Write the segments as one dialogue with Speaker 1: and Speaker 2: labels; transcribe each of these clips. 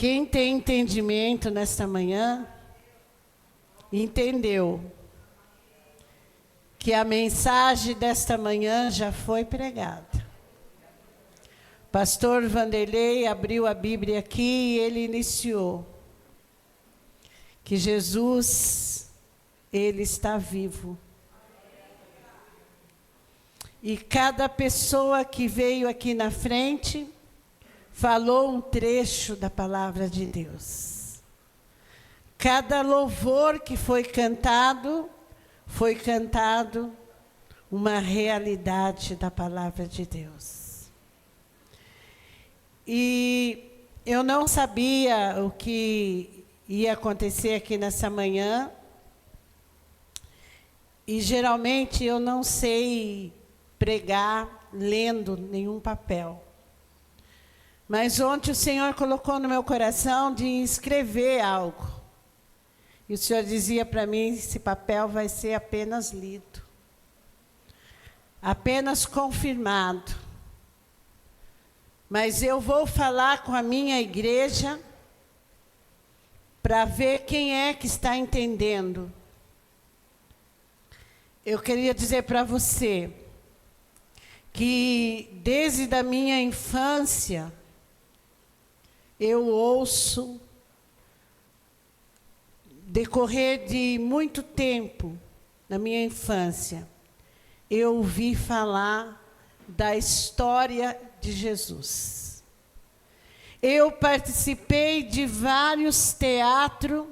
Speaker 1: Quem tem entendimento nesta manhã, entendeu que a mensagem desta manhã já foi pregada. Pastor Vanderlei abriu a Bíblia aqui e ele iniciou que Jesus, ele está vivo. E cada pessoa que veio aqui na frente falou um trecho da palavra de Deus. Cada louvor que foi cantado uma realidade da palavra de Deus. E eu não sabia o que ia acontecer aqui nessa manhã. E geralmente eu não sei pregar lendo nenhum papel. Mas ontem o Senhor colocou no meu coração de escrever algo. E o Senhor dizia para mim, esse papel vai ser apenas lido. Apenas confirmado. Mas eu vou falar com a minha igreja para ver quem é que está entendendo. Eu queria dizer para você que desde a minha infância eu ouço, decorrer de muito tempo, na minha infância, eu ouvi falar da história de Jesus. Eu participei de vários teatros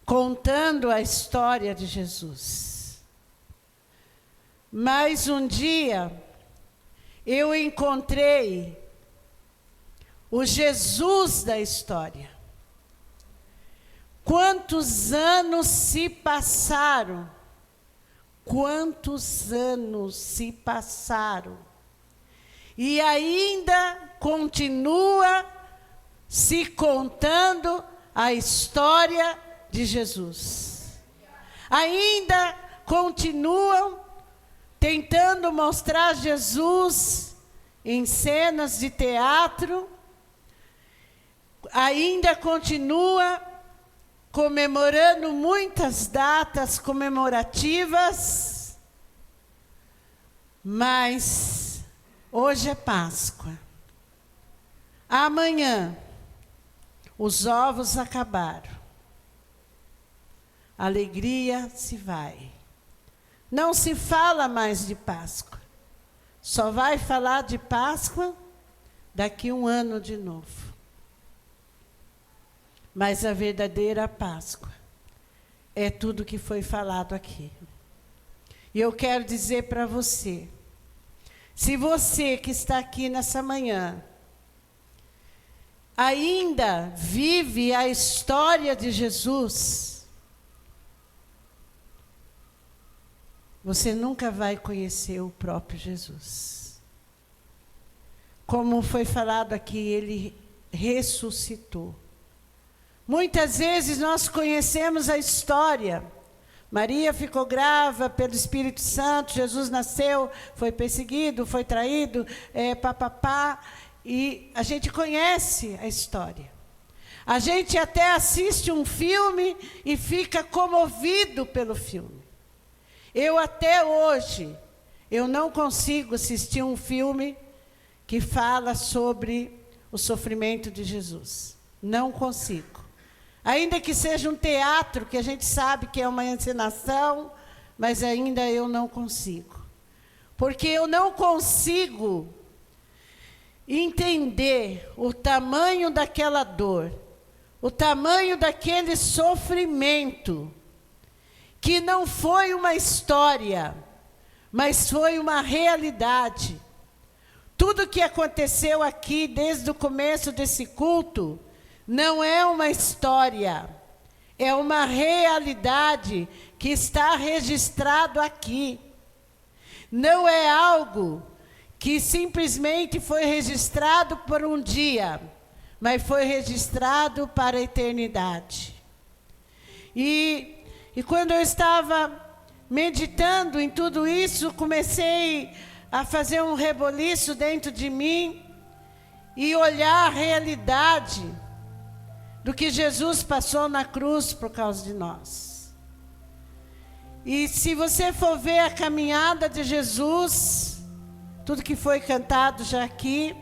Speaker 1: contando a história de Jesus. Mas um dia, eu encontrei o Jesus da história. Quantos anos se passaram? Quantos anos se passaram? E ainda continua se contando a história de Jesus. Ainda continuam tentando mostrar Jesus em cenas de teatro. Ainda continua comemorando muitas datas comemorativas, mas hoje é Páscoa. Amanhã, os ovos acabaram. A alegria se vai. Não se fala mais de Páscoa. Só vai falar de Páscoa daqui um ano de novo. Mas a verdadeira Páscoa é tudo que foi falado aqui. E eu quero dizer para você, se você que está aqui nessa manhã ainda vive a história de Jesus, você nunca vai conhecer o próprio Jesus. Como foi falado aqui, ele ressuscitou. Muitas vezes nós conhecemos a história. Maria ficou grávida pelo Espírito Santo, Jesus nasceu, foi perseguido, foi traído, e a gente conhece a história. A gente até assiste um filme e fica comovido pelo filme. Eu até hoje, eu não consigo assistir um filme que fala sobre o sofrimento de Jesus. Não consigo. Ainda que seja um teatro, que a gente sabe que é uma encenação, mas ainda eu não consigo. Porque eu não consigo entender o tamanho daquela dor, o tamanho daquele sofrimento, que não foi uma história, mas foi uma realidade. Tudo que aconteceu aqui, desde o começo desse culto, não é uma história, é uma realidade que está registrado aqui. Não é algo que simplesmente foi registrado por um dia, mas foi registrado para a eternidade. E quando eu estava meditando em tudo isso, comecei a fazer um reboliço dentro de mim, e olhar a realidade do que Jesus passou na cruz por causa de nós. E se você for ver a caminhada de Jesus, tudo que foi cantado já aqui,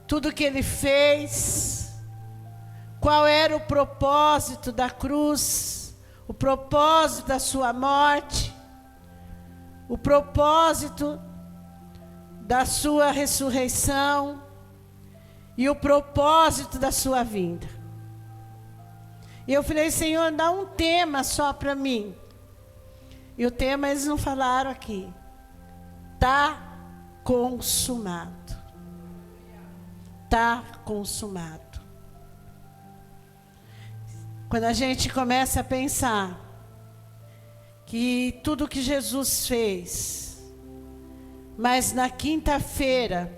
Speaker 1: tudo que ele fez, qual era o propósito da cruz, o propósito da sua morte, o propósito da sua ressurreição e o propósito da sua vinda. E eu falei, Senhor, dá um tema só para mim. E o tema eles não falaram aqui. Está consumado. Está consumado. Quando a gente começa a pensar que tudo que Jesus fez, mas na quinta-feira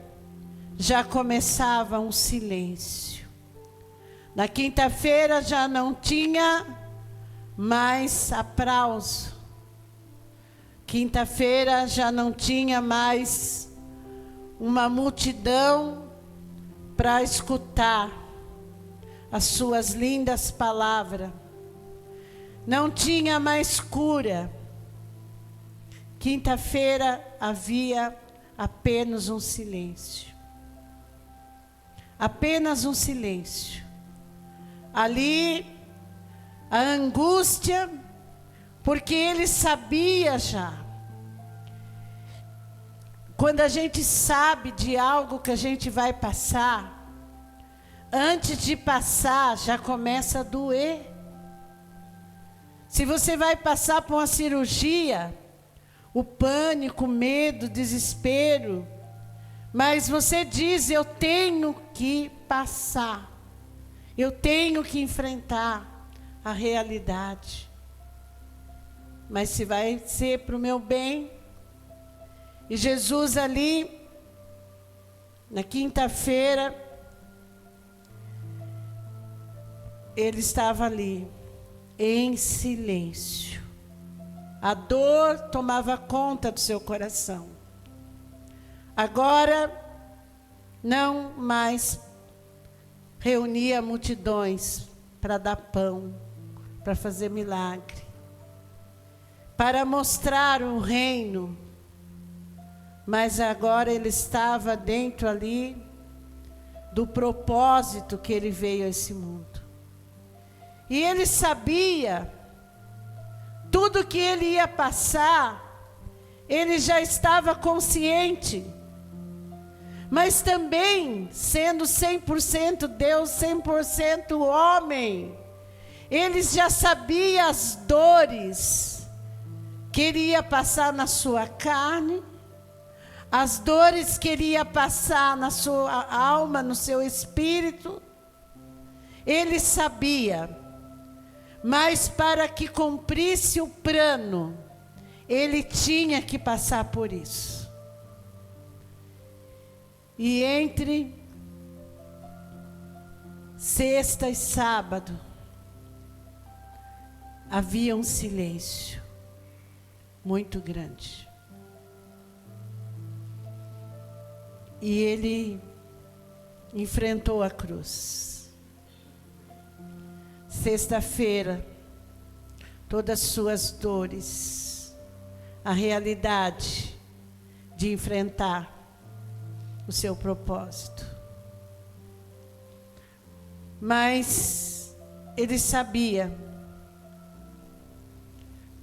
Speaker 1: já começava um silêncio. Na quinta-feira já não tinha mais aplauso. Quinta-feira já não tinha mais uma multidão para escutar as suas lindas palavras. Não tinha mais cura. Quinta-feira havia apenas um silêncio. Apenas um silêncio. Ali, a angústia, porque ele sabia já. Quando a gente sabe de algo que a gente vai passar, antes de passar, já começa a doer. Se você vai passar por uma cirurgia, o pânico, o medo, o desespero, mas você diz, eu tenho que passar, eu tenho que enfrentar a realidade. Mas se vai ser para o meu bem. E Jesus ali, na quinta-feira, ele estava ali, em silêncio. A dor tomava conta do seu coração. Agora, não mais reunia multidões para dar pão, para fazer milagre, para mostrar o reino. Mas agora ele estava dentro ali do propósito que ele veio a esse mundo. E ele sabia tudo que ele ia passar, ele já estava consciente. Mas também, sendo 100% Deus, 100% homem, ele já sabia as dores que ele ia passar na sua carne, as dores que ele ia passar na sua alma, no seu espírito. Ele sabia, mas para que cumprisse o plano, ele tinha que passar por isso. E entre sexta e sábado, havia um silêncio muito grande. E ele enfrentou a cruz. Sexta-feira, todas as suas dores, a realidade de enfrentar o seu propósito. Mas ele sabia,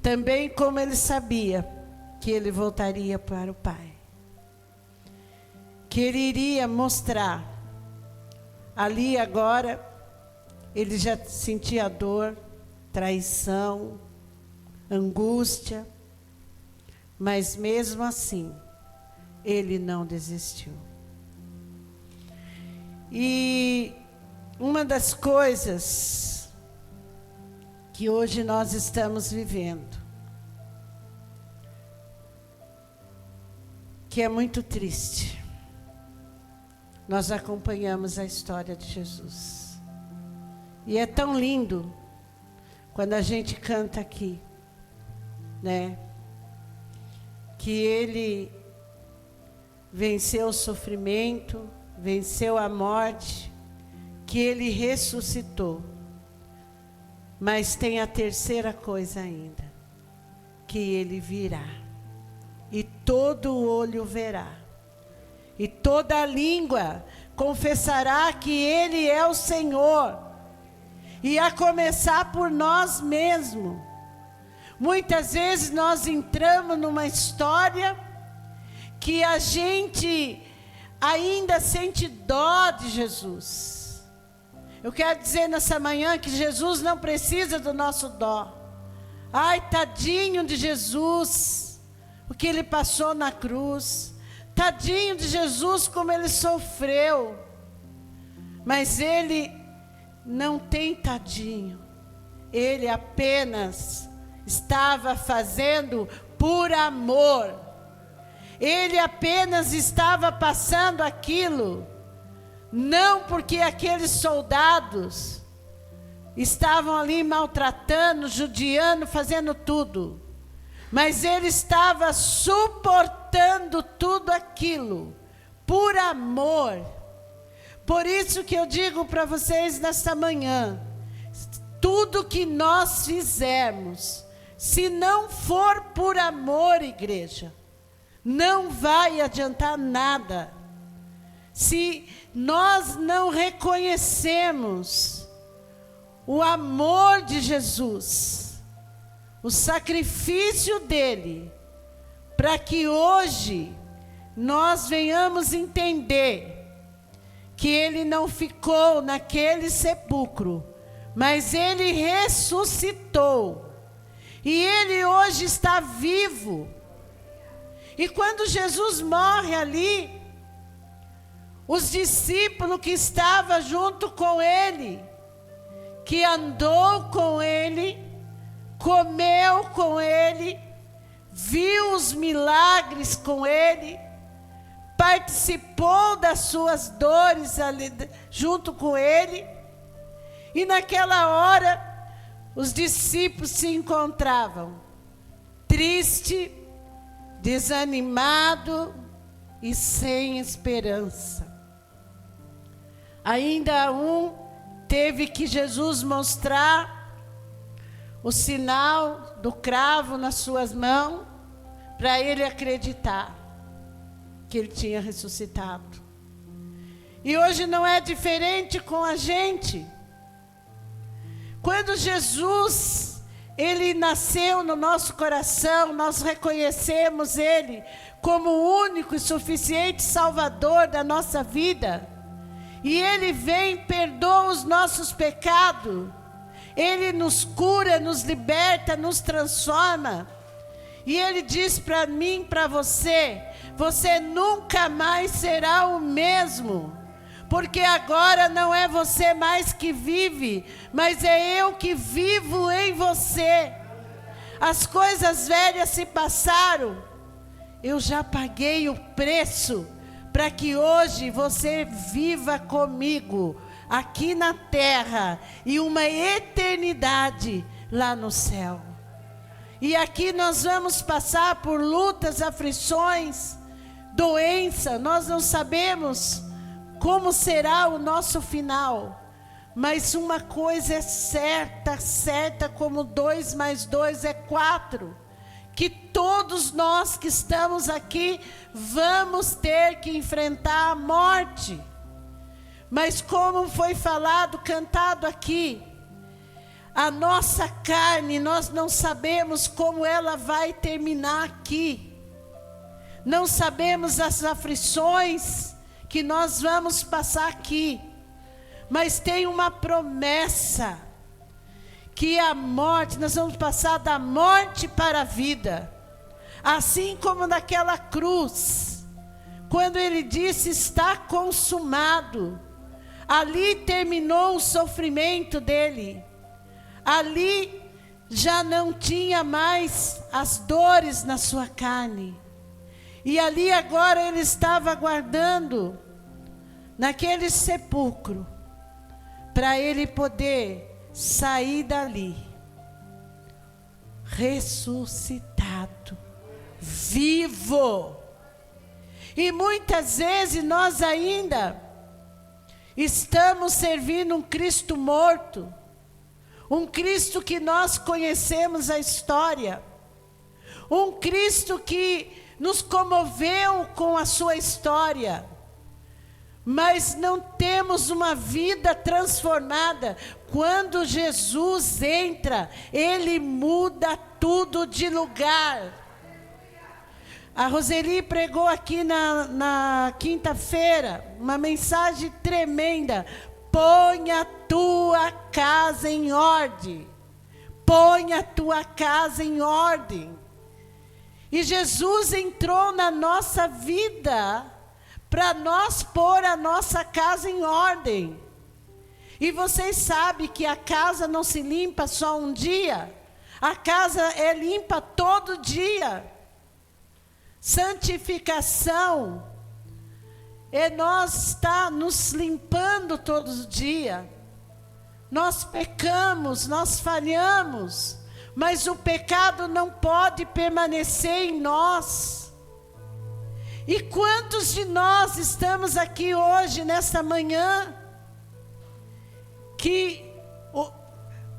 Speaker 1: também como ele sabia, que ele voltaria para o Pai. Que ele iria mostrar. Ali agora, ele já sentia dor, traição, angústia, mas mesmo assim, ele não desistiu. E uma das coisas que hoje nós estamos vivendo, que é muito triste, nós acompanhamos a história de Jesus. E é tão lindo quando a gente canta aqui, né? Que ele venceu o sofrimento, venceu a morte, que Ele ressuscitou. Mas tem a terceira coisa ainda, que Ele virá, e todo olho verá, e toda língua confessará que Ele é o Senhor, e a começar por nós mesmos. Muitas vezes nós entramos numa história que a gente ainda sente dó de Jesus. Eu quero dizer nessa manhã que Jesus não precisa do nosso dó. Ai, tadinho de Jesus, o que Ele passou na cruz. Tadinho de Jesus, como Ele sofreu. Mas Ele não tem tadinho. Ele apenas estava fazendo por amor. Ele apenas estava passando aquilo, não porque aqueles soldados estavam ali maltratando, judiando, fazendo tudo, mas Ele estava suportando tudo aquilo, por amor. Por isso que eu digo para vocês nesta manhã, tudo que nós fizermos, se não for por amor, igreja, não vai adiantar nada. Se nós não reconhecemos o amor de Jesus, o sacrifício dele, para que hoje nós venhamos entender que ele não ficou naquele sepulcro, mas ele ressuscitou. E ele hoje está vivo. E quando Jesus morre ali, os discípulos que estavam junto com ele, que andou com ele, comeu com ele, viu os milagres com ele, participou das suas dores ali, junto com ele, e naquela hora, os discípulos se encontravam triste, desanimado e sem esperança. Ainda teve que Jesus mostrar o sinal do cravo nas suas mãos, para ele acreditar que ele tinha ressuscitado. E hoje não é diferente com a gente. Quando Jesus, Ele nasceu no nosso coração, nós reconhecemos Ele como o único e suficiente Salvador da nossa vida. E Ele vem, perdoa os nossos pecados. Ele nos cura, nos liberta, nos transforma. E Ele diz para mim, para você, você nunca mais será o mesmo. Porque agora não é você mais que vive, mas é eu que vivo em você. As coisas velhas se passaram. Eu já paguei o preço para que hoje você viva comigo aqui na terra e uma eternidade lá no céu. E aqui nós vamos passar por lutas, aflições, doença. Nós não sabemos como será o nosso final, mas uma coisa é certa, certa como 2 mais 2 é 4, que todos nós que estamos aqui vamos ter que enfrentar a morte. Mas como foi falado, cantado aqui, a nossa carne, nós não sabemos como ela vai terminar aqui, não sabemos as aflições que nós vamos passar aqui, mas tem uma promessa, que a morte, nós vamos passar da morte para a vida, assim como naquela cruz, quando ele disse está consumado, ali terminou o sofrimento dele, ali já não tinha mais as dores na sua carne, e ali agora ele estava aguardando naquele sepulcro, para ele poder sair dali, ressuscitado, vivo. E muitas vezes nós ainda estamos servindo um Cristo morto, um Cristo que nós conhecemos a história, um Cristo que nos comoveu com a sua história, mas não temos uma vida transformada. Quando Jesus entra, Ele muda tudo de lugar. A Roseli pregou aqui na quinta-feira uma mensagem tremenda. Põe a tua casa em ordem. Põe a tua casa em ordem. E Jesus entrou na nossa vida para nós pôr a nossa casa em ordem. E vocês sabem que a casa não se limpa só um dia. A casa é limpa todo dia. Santificação é nós estar nos limpando todos os dias. Nós pecamos, nós falhamos, mas o pecado não pode permanecer em nós. E quantos de nós estamos aqui hoje, nesta manhã, que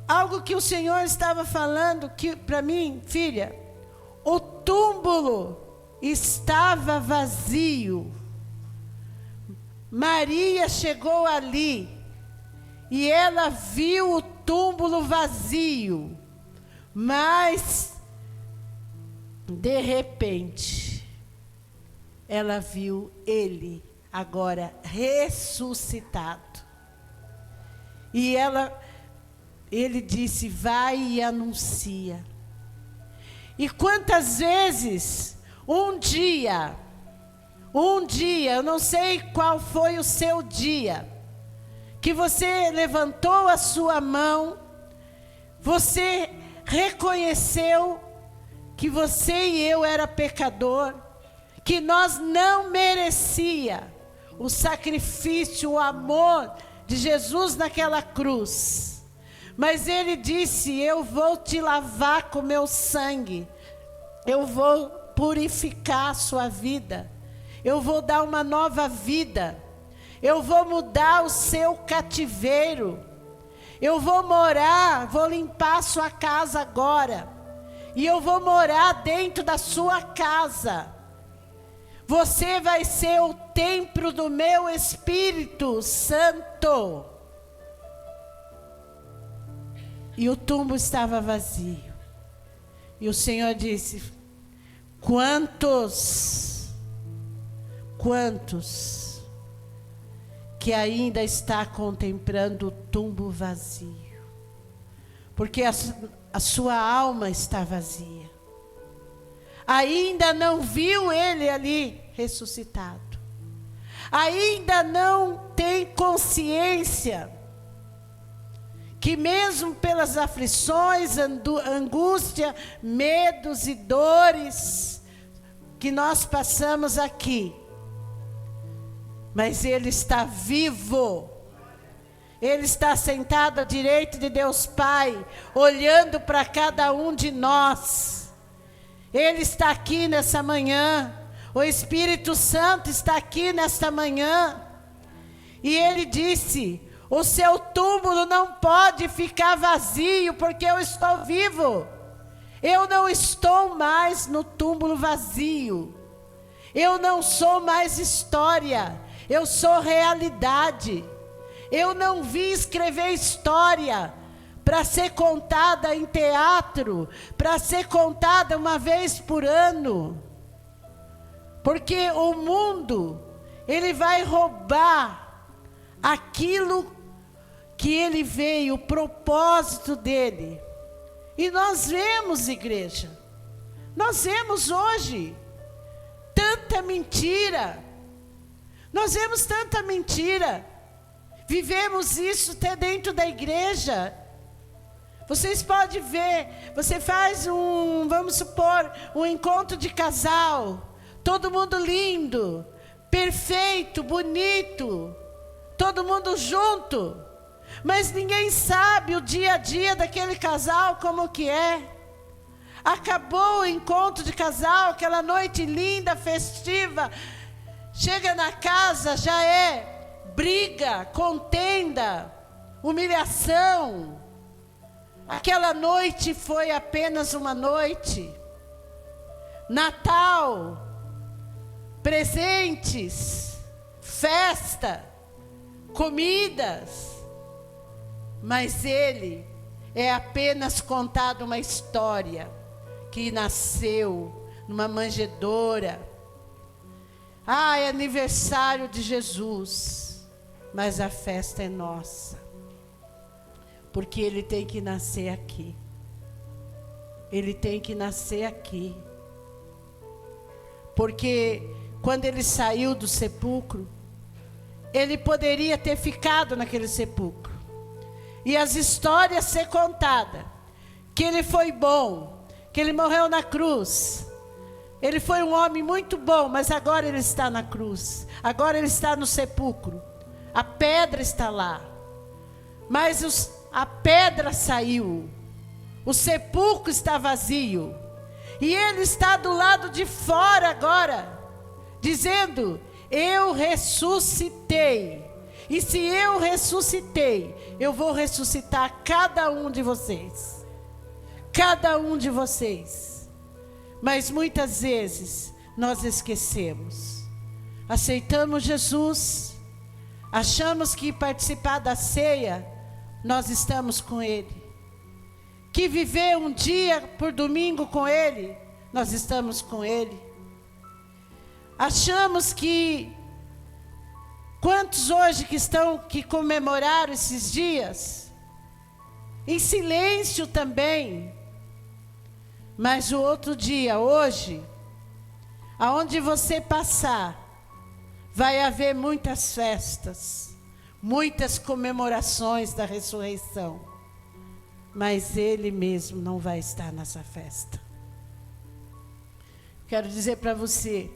Speaker 1: algo que o Senhor estava falando para mim, filha, o túmulo estava vazio. Maria chegou ali e ela viu o túmulo vazio, mas de repente ela viu ele agora ressuscitado. E ele disse: vai e anuncia. E quantas vezes, um dia, eu não sei qual foi o seu dia, que você levantou a sua mão, você reconheceu que você e eu era pecador, que nós não merecia o sacrifício, o amor de Jesus naquela cruz. Mas ele disse: eu vou te lavar com meu sangue, eu vou purificar a sua vida, eu vou dar uma nova vida, eu vou mudar o seu cativeiro, eu vou limpar a sua casa agora, e eu vou morar dentro da sua casa. Você vai ser o templo do meu Espírito Santo. E o túmulo estava vazio. E o Senhor disse: quantos que ainda está contemplando o túmulo vazio? Porque a sua alma está vazia. Ainda não viu ele ali ressuscitado. Ainda não tem consciência que mesmo pelas aflições, angústia, medos e dores que nós passamos aqui, mas ele está vivo. Ele está sentado à direita de Deus Pai, olhando para cada um de nós. Ele está aqui nessa manhã. O Espírito Santo está aqui nesta manhã. E ele disse: o seu túmulo não pode ficar vazio, porque eu estou vivo. Eu não estou mais no túmulo vazio. Eu não sou mais história. Eu sou realidade. Eu não vim escrever história para ser contada em teatro, para ser contada uma vez por ano. Porque o mundo, ele vai roubar aquilo que ele veio, o propósito dele. E nós vemos, igreja, nós vemos hoje tanta mentira. Nós vemos tanta mentira. Vivemos isso até dentro da igreja. Vocês podem ver, você faz vamos supor, um encontro de casal, todo mundo lindo, perfeito, bonito, todo mundo junto, mas ninguém sabe o dia a dia daquele casal como que é. Acabou o encontro de casal, aquela noite linda, festiva, Chega na casa, já é briga, contenda, humilhação. Aquela noite foi apenas uma noite. Natal, presentes, festa, comidas. Mas ele é apenas contado uma história que nasceu numa manjedoura. É aniversário de Jesus, mas a festa é nossa, porque ele tem que nascer aqui. Ele tem que nascer aqui. Porque quando ele saiu do sepulcro, ele poderia ter ficado naquele sepulcro. E as histórias ser contadas, que ele foi bom, que ele morreu na cruz. Ele foi um homem muito bom, mas agora ele está na cruz. Agora ele está no sepulcro. A pedra está lá. Mas a pedra saiu. O sepulcro está vazio. E ele está do lado de fora agora, dizendo: eu ressuscitei. E se eu ressuscitei, eu vou ressuscitar cada um de vocês. Cada um de vocês. Mas muitas vezes nós esquecemos. Aceitamos Jesus, achamos que participar da ceia, nós estamos com Ele. Que viver um dia por domingo com Ele, nós estamos com Ele. Achamos que, quantos hoje que comemoraram esses dias, em silêncio também, mas o outro dia, hoje, aonde você passar, vai haver muitas festas, muitas comemorações da ressurreição, mas Ele mesmo não vai estar nessa festa. Quero dizer para você,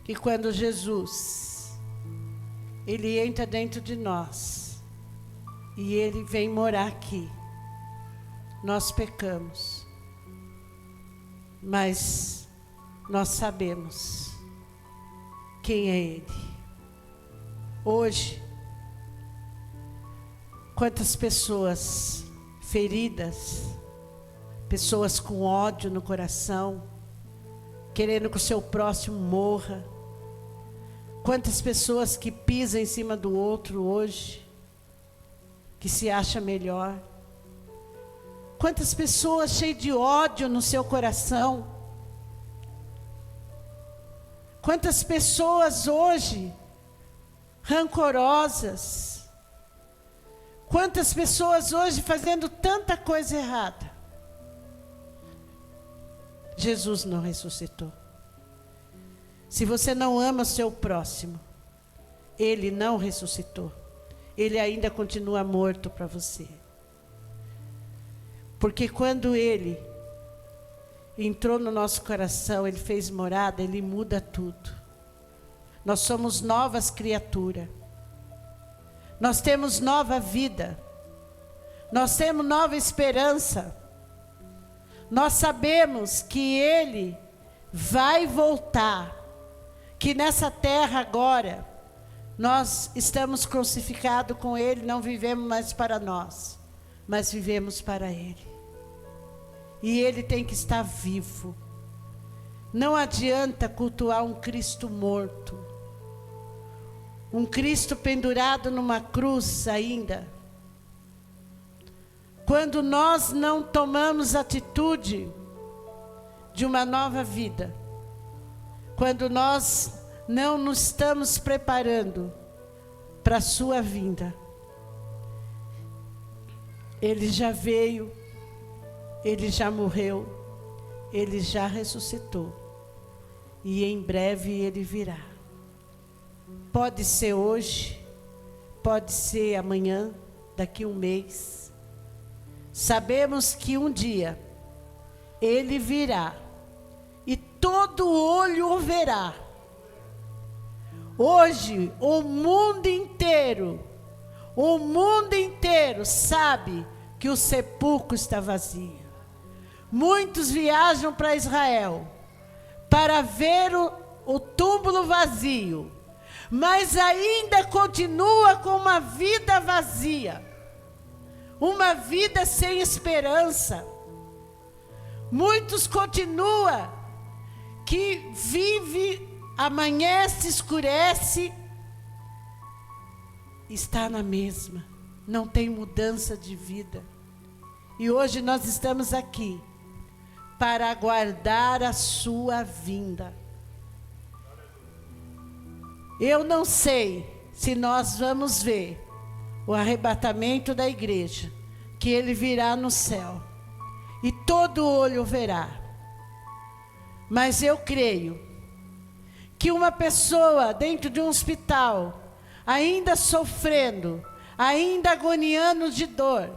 Speaker 1: que quando Jesus, Ele entra dentro de nós, e Ele vem morar aqui, nós pecamos, mas nós sabemos quem é Ele. Hoje, quantas pessoas feridas, pessoas com ódio no coração, querendo que o seu próximo morra. Quantas pessoas que pisam em cima do outro hoje, que se acha melhor. Quantas pessoas cheias de ódio no seu coração. Quantas pessoas hoje rancorosas. Quantas pessoas hoje fazendo tanta coisa errada. Jesus não ressuscitou. Se você não ama o seu próximo, Ele não ressuscitou. Ele ainda continua morto para você. Porque quando Ele entrou no nosso coração, Ele fez morada, Ele muda tudo. Nós somos novas criaturas. Nós temos nova vida. Nós temos nova esperança. Nós sabemos que Ele vai voltar. Que nessa terra agora, nós estamos crucificados com Ele, não vivemos mais para nós, mas vivemos para Ele. E Ele tem que estar vivo. Não adianta cultuar um Cristo morto. Um Cristo pendurado numa cruz ainda. Quando nós não tomamos atitude de uma nova vida, quando nós não nos estamos preparando para a sua vinda, Ele já veio, Ele já morreu, Ele já ressuscitou, e em breve Ele virá. Pode ser hoje, pode ser amanhã, daqui um mês. Sabemos que um dia Ele virá e todo olho o verá. Hoje o mundo inteiro sabe que o sepulcro está vazio. Muitos viajam para Israel para ver o túmulo vazio, mas ainda continua com uma vida vazia, uma vida sem esperança. Muitos continuam que vive, amanhece, escurece, está na mesma, não tem mudança de vida. E hoje nós estamos aqui para aguardar a sua vinda. Eu não sei se nós vamos ver o arrebatamento da igreja, que ele virá no céu, e todo olho verá. Mas eu creio que uma pessoa dentro de um hospital, ainda sofrendo, ainda agoniando de dor,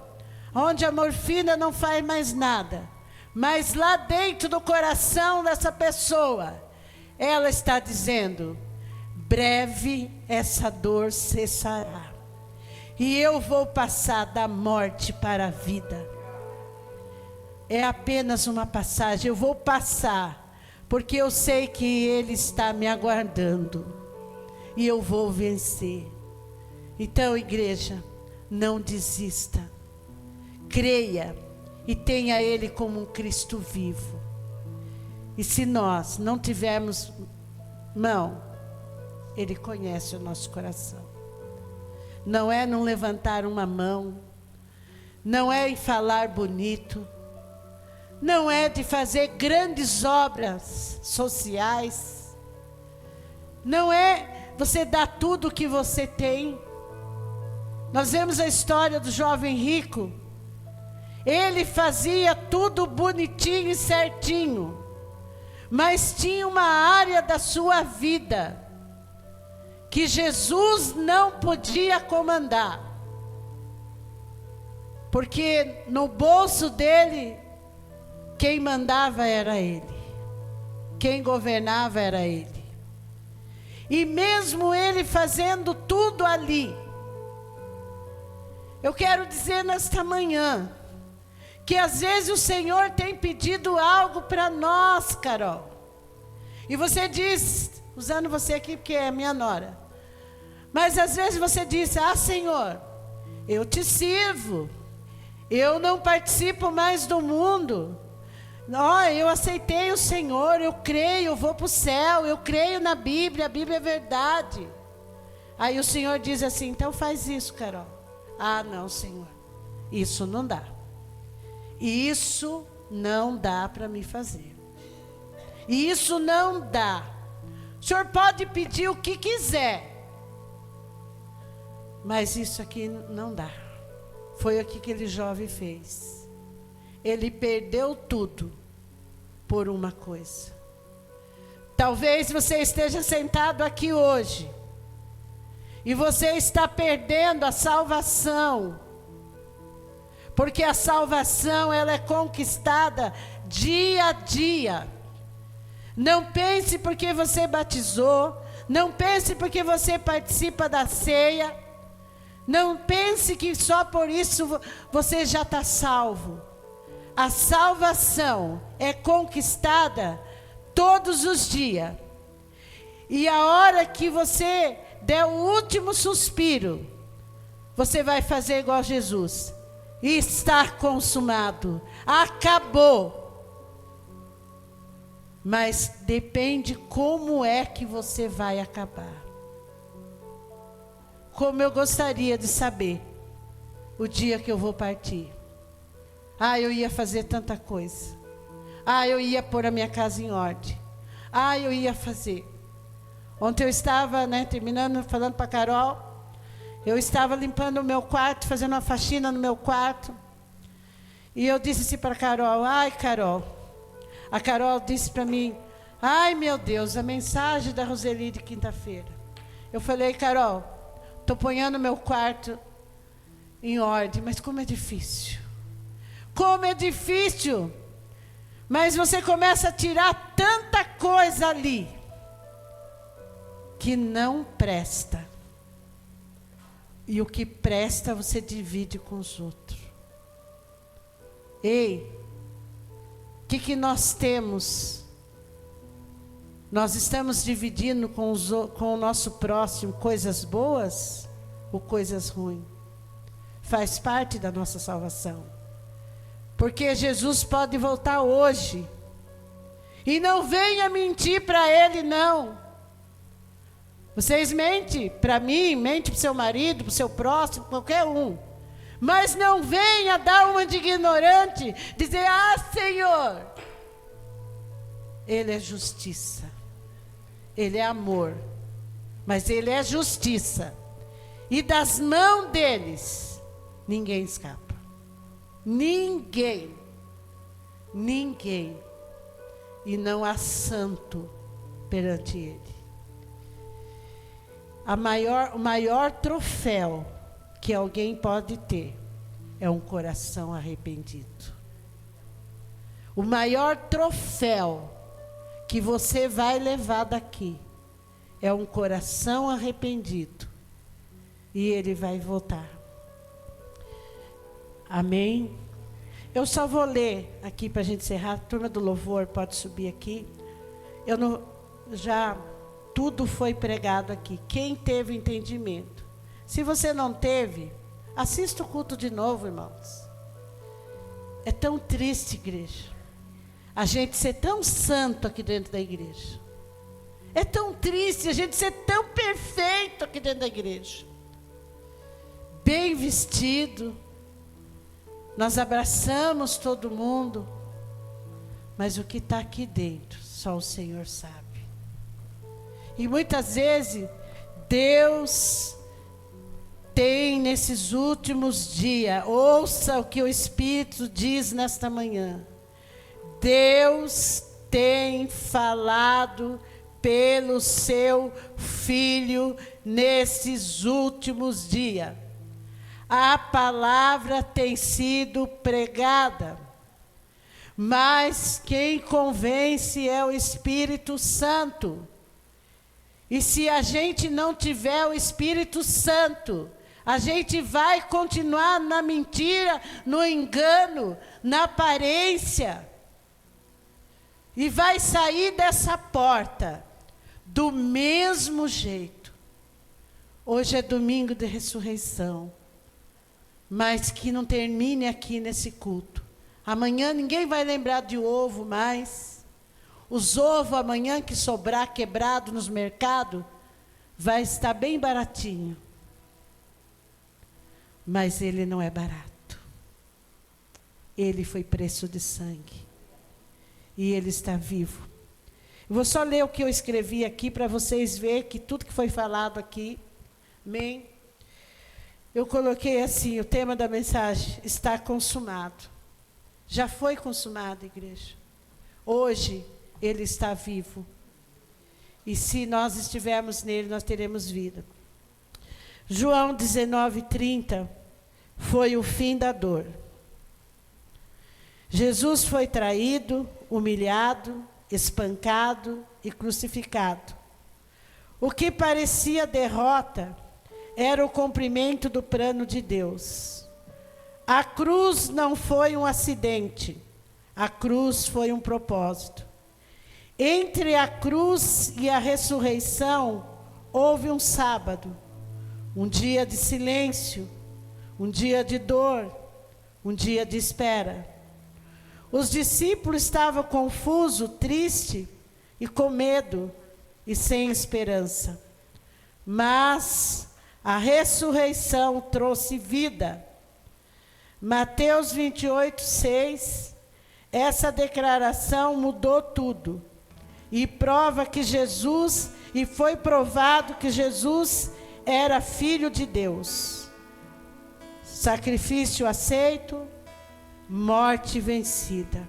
Speaker 1: onde a morfina não faz mais nada, mas lá dentro do coração dessa pessoa, ela está dizendo: breve essa dor cessará, e eu vou passar da morte para a vida. É apenas uma passagem, eu vou passar, porque eu sei que Ele está me aguardando, e eu vou vencer. Então, igreja, não desista, creia, e tenha Ele como um Cristo vivo. E se nós não tivermos mão, Ele conhece o nosso coração. Não é não levantar uma mão, não é em falar bonito, não é de fazer grandes obras sociais, não é você dar tudo o que você tem. Nós vemos a história do jovem rico. Ele fazia tudo bonitinho e certinho, mas tinha uma área da sua vida que Jesus não podia comandar, porque no bolso dele, quem mandava era ele, quem governava era ele. E mesmo ele fazendo tudo ali, eu quero dizer nesta manhã, que às vezes o Senhor tem pedido algo para nós, Carol. E você diz, usando você aqui porque é minha nora, mas às vezes você diz: ah, Senhor, eu te sirvo, eu não participo mais do mundo, eu aceitei o Senhor, eu creio, eu vou para o céu, eu creio na Bíblia, a Bíblia é verdade. Aí o Senhor diz assim: então faz isso, Carol. Ah, não, Senhor, isso não dá. Isso não dá para me fazer. Isso não dá. O Senhor pode pedir o que quiser, mas isso aqui não dá. Foi o que aquele jovem fez. Ele perdeu tudo por uma coisa. Talvez você esteja sentado aqui hoje e você está perdendo a salvação, porque a salvação, ela é conquistada dia a dia. Não pense porque você batizou, não pense porque você participa da ceia, não pense que só por isso você já está salvo. A salvação é conquistada todos os dias. E a hora que você der o último suspiro, você vai fazer igual Jesus. Está consumado, acabou. Mas depende como é que você vai acabar. Como eu gostaria de saber o dia que eu vou partir. Ah, eu ia fazer tanta coisa. Ah, eu ia pôr a minha casa em ordem. Ah, eu ia fazer. Ontem eu estava, terminando, falando para a Carol. Eu estava limpando o meu quarto, fazendo uma faxina no meu quarto. E eu disse assim para a Carol: ai, Carol. A Carol disse para mim: ai, meu Deus, a mensagem da Roseli de quinta-feira. Eu falei: Carol, estou ponhando meu quarto em ordem, mas como é difícil. Como é difícil. Mas você começa a tirar tanta coisa ali que não presta. E o que presta você divide com os outros. Ei, o que nós temos Nós estamos dividindo com o nosso próximo coisas boas ou coisas ruins? Faz parte da nossa salvação. Porque Jesus pode voltar hoje. E não venha mentir para Ele, não. Vocês mentem para mim, mente para o seu marido, para o seu próximo, qualquer um. Mas não venha dar uma de ignorante, dizer, ah, Senhor. Ele é justiça. Ele é amor. Mas Ele é justiça. E das mãos deles, ninguém escapa. Ninguém. Ninguém. E não há santo perante Ele. O maior troféu que alguém pode ter é um coração arrependido. O maior troféu que você vai levar daqui é um coração arrependido. E ele vai voltar. Amém? Eu só vou ler aqui para a gente encerrar. A turma do louvor pode subir aqui. Tudo foi pregado aqui. Quem teve entendimento? Se você não teve, assista o culto de novo, irmãos. É tão triste, igreja, a gente ser tão santo aqui dentro da igreja. É tão triste a gente ser tão perfeito aqui dentro da igreja. Bem vestido. Nós abraçamos todo mundo. Mas o que está aqui dentro, só o Senhor sabe. E muitas vezes, Deus tem nesses últimos dias, ouça o que o Espírito diz nesta manhã. Deus tem falado pelo seu Filho nesses últimos dias. A palavra tem sido pregada, mas quem convence é o Espírito Santo. E se a gente não tiver o Espírito Santo, a gente vai continuar na mentira, no engano, na aparência. E vai sair dessa porta do mesmo jeito. Hoje é domingo de ressurreição. Mas que não termine aqui nesse culto. Amanhã ninguém vai lembrar de ovo mais. Os ovos amanhã que sobrar quebrado nos mercados, vai estar bem baratinho. Mas ele não é barato. Ele foi preço de sangue. E ele está vivo. Eu vou só ler o que eu escrevi aqui para vocês verem que tudo que foi falado aqui, amém? Eu coloquei assim, o tema da mensagem, está consumado. Já foi consumado, igreja. Hoje, Ele está vivo. E se nós estivermos nele, nós teremos vida. João 19:30 foi o fim da dor. Jesus foi traído, humilhado, espancado e crucificado. O que parecia derrota era o cumprimento do plano de Deus. A cruz não foi um acidente, a cruz foi um propósito. Entre a cruz e a ressurreição, houve um sábado, um dia de silêncio, um dia de dor, um dia de espera. Os discípulos estavam confusos, tristes e com medo e sem esperança. Mas a ressurreição trouxe vida. Mateus 28:6, essa declaração mudou tudo. E prova que Jesus, e foi provado que Jesus era Filho de Deus. Sacrifício aceito, morte vencida.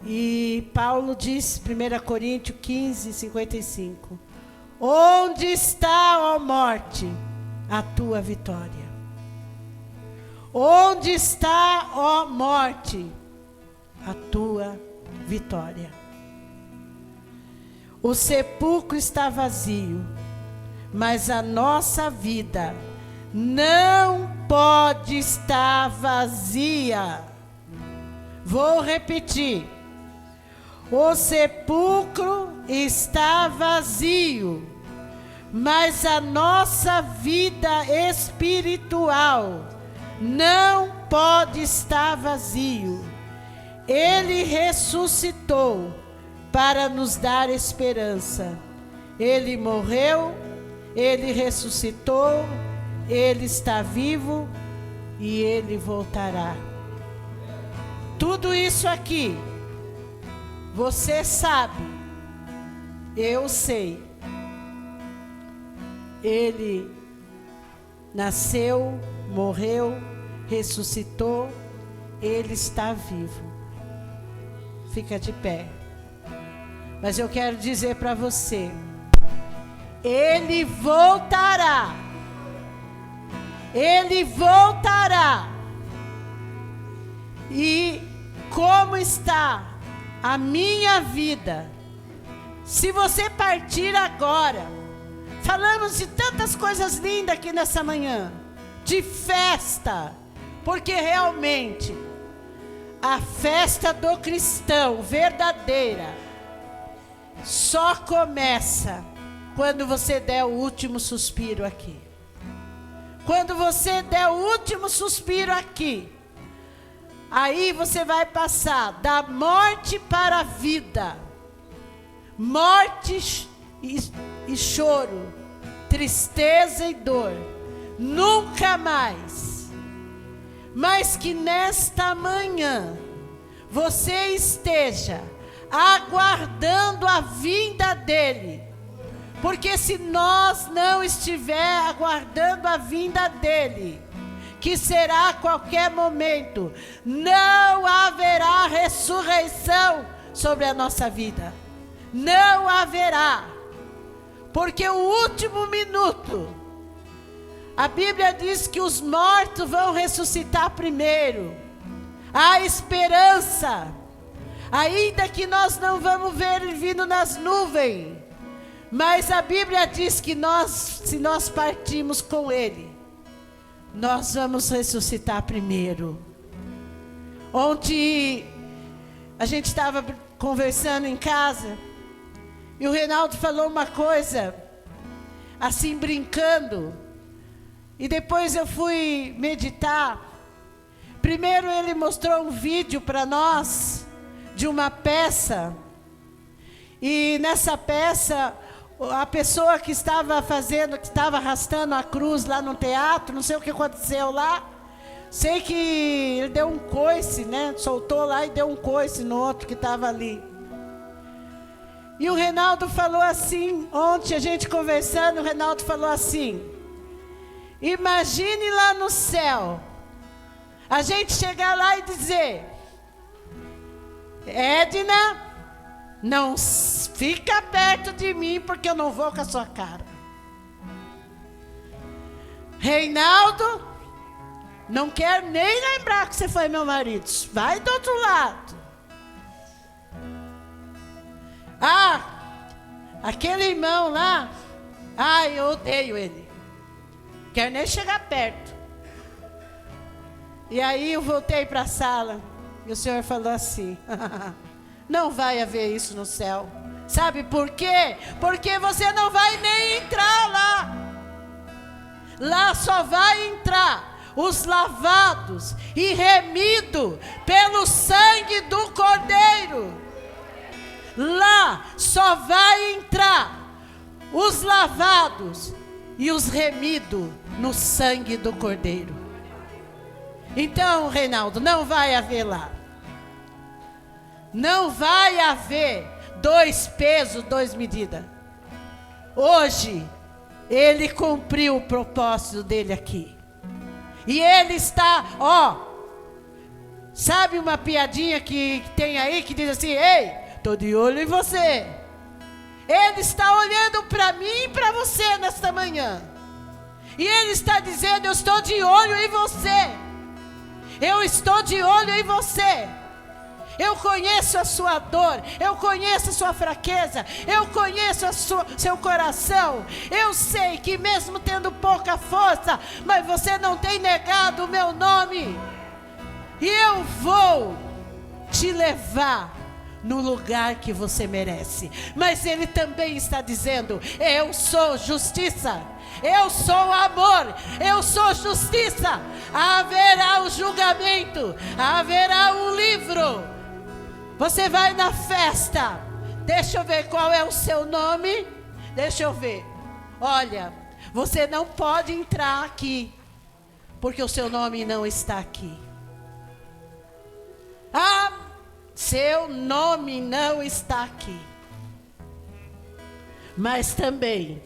Speaker 1: E Paulo diz, 1 Coríntios 15:55, onde está, ó morte, a tua vitória? Onde está, ó morte, a tua vitória? O sepulcro está vazio, mas a nossa vida não pode estar vazia. Vou repetir. O sepulcro está vazio, mas a nossa vida espiritual não pode estar vazio. Ele ressuscitou para nos dar esperança. Ele morreu, ele ressuscitou, ele está vivo e ele voltará. Tudo isso aqui, você sabe, eu sei. Ele nasceu, morreu, ressuscitou, ele está vivo. Fica de pé. Mas eu quero dizer para você, ele voltará. Ele voltará. E como está a minha vida? Se você partir agora, falamos de tantas coisas lindas aqui nessa manhã, de festa, porque realmente a festa do cristão verdadeira só começa quando você der o último suspiro aqui. Quando você der o último suspiro aqui, aí você vai passar da morte para a vida. Morte e choro, tristeza e dor, nunca mais. Mas que nesta manhã você esteja aguardando a vinda dele. Porque se nós não estiver aguardando a vinda dele, que será a qualquer momento, não haverá ressurreição sobre a nossa vida. Não haverá. Porque o último minuto, a Bíblia diz que os mortos vão ressuscitar primeiro. Há esperança. Ainda que nós não vamos ver ele vindo nas nuvens, mas a Bíblia diz que se nós partirmos com ele, nós vamos ressuscitar primeiro. Ontem a gente estava conversando em casa e o Reinaldo falou uma coisa assim brincando, e depois eu fui meditar. Primeiro ele mostrou um vídeo para nós de uma peça, e nessa peça a pessoa que estava arrastando a cruz lá no teatro, não sei o que aconteceu lá, sei que ele deu um coice, né? Soltou lá e deu um coice no outro que estava ali. E o Reinaldo falou assim, ontem a gente conversando, o Reinaldo falou assim: imagine lá no céu, a gente chegar lá e dizer: Edna, não fica perto de mim, porque eu não vou com a sua cara. Reinaldo, não quero nem lembrar que você foi meu marido. Vai do outro lado. Ah, aquele irmão lá, eu odeio ele. Quero nem chegar perto. E aí eu voltei para a sala e o Senhor falou assim: não vai haver isso no céu. Sabe por quê? Porque você não vai nem entrar lá. Lá só vai entrar os lavados e remidos pelo sangue do Cordeiro. Lá só vai entrar os lavados e os remidos no sangue do Cordeiro. Então, Reinaldo, não vai haver lá. Não vai haver 2 pesos, 2 medidas. Hoje, ele cumpriu o propósito dele aqui. E ele está, sabe uma piadinha que tem aí, que diz assim: ei, estou de olho em você. Ele está olhando para mim e para você nesta manhã. E ele está dizendo: eu estou de olho em você. Eu estou de olho em você. Eu conheço a sua dor, eu conheço a sua fraqueza, eu conheço seu coração. Eu sei que mesmo tendo pouca força, mas você não tem negado o meu nome. E eu vou te levar no lugar que você merece. Mas Ele também está dizendo: eu sou justiça, eu sou amor, eu sou justiça. Haverá o julgamento, haverá um livro. Você vai na festa. Deixa eu ver qual é o seu nome. Deixa eu ver. Olha, você não pode entrar aqui, porque o seu nome não está aqui. Seu nome não está aqui. Mas também,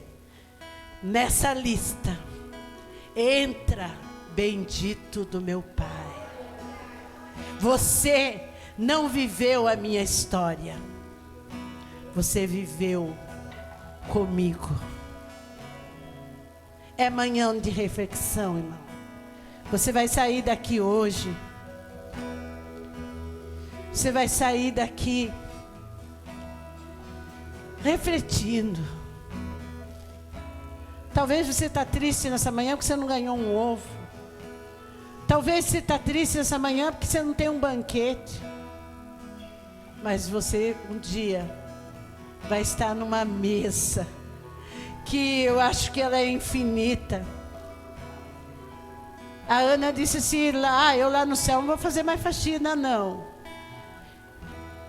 Speaker 1: nessa lista, entra bendito do meu Pai. Você não viveu a minha história. Você viveu comigo. É manhã de reflexão, irmão. Você vai sair daqui hoje. Você vai sair daqui refletindo. Talvez você está triste nessa manhã porque você não ganhou um ovo. Talvez você está triste nessa manhã porque você não tem um banquete. Mas você um dia vai estar numa mesa que eu acho que ela é infinita. A Ana disse assim: eu lá no céu não vou fazer mais faxina, não.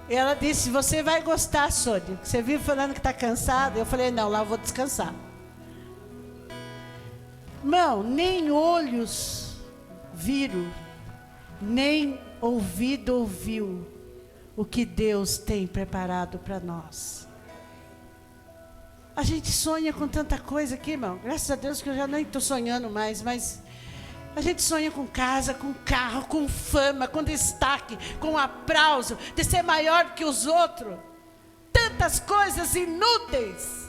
Speaker 1: Ela disse: você vai gostar, Sônia. Você vive falando que está cansada. Eu falei: não, lá eu vou descansar. Irmão, nem olhos viram, nem ouvido ouviu o que Deus tem preparado para nós. A gente sonha com tanta coisa aqui, irmão. Graças a Deus que eu já nem estou sonhando mais, mas a gente sonha com casa, com carro, com fama, com destaque, com aplauso, de ser maior que os outros. Tantas coisas inúteis.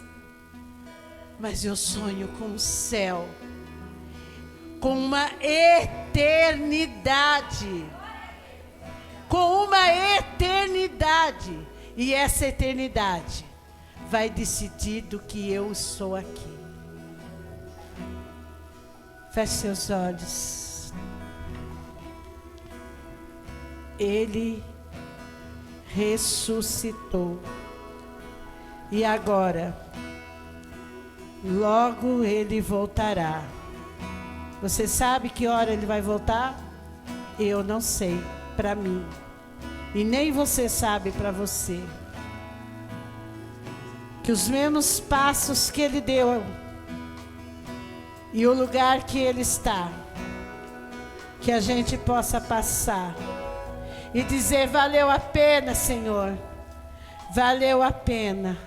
Speaker 1: Mas eu sonho com o céu, com uma eternidade. Com uma eternidade. E essa eternidade vai decidir do que eu sou aqui. Feche seus olhos. Ele ressuscitou. E agora, logo Ele voltará. Você sabe que hora Ele vai voltar? Eu não sei, para mim. E nem você sabe para você. Que os mesmos passos que Ele deu e o lugar que Ele está, que a gente possa passar e dizer: valeu a pena, Senhor, valeu a pena.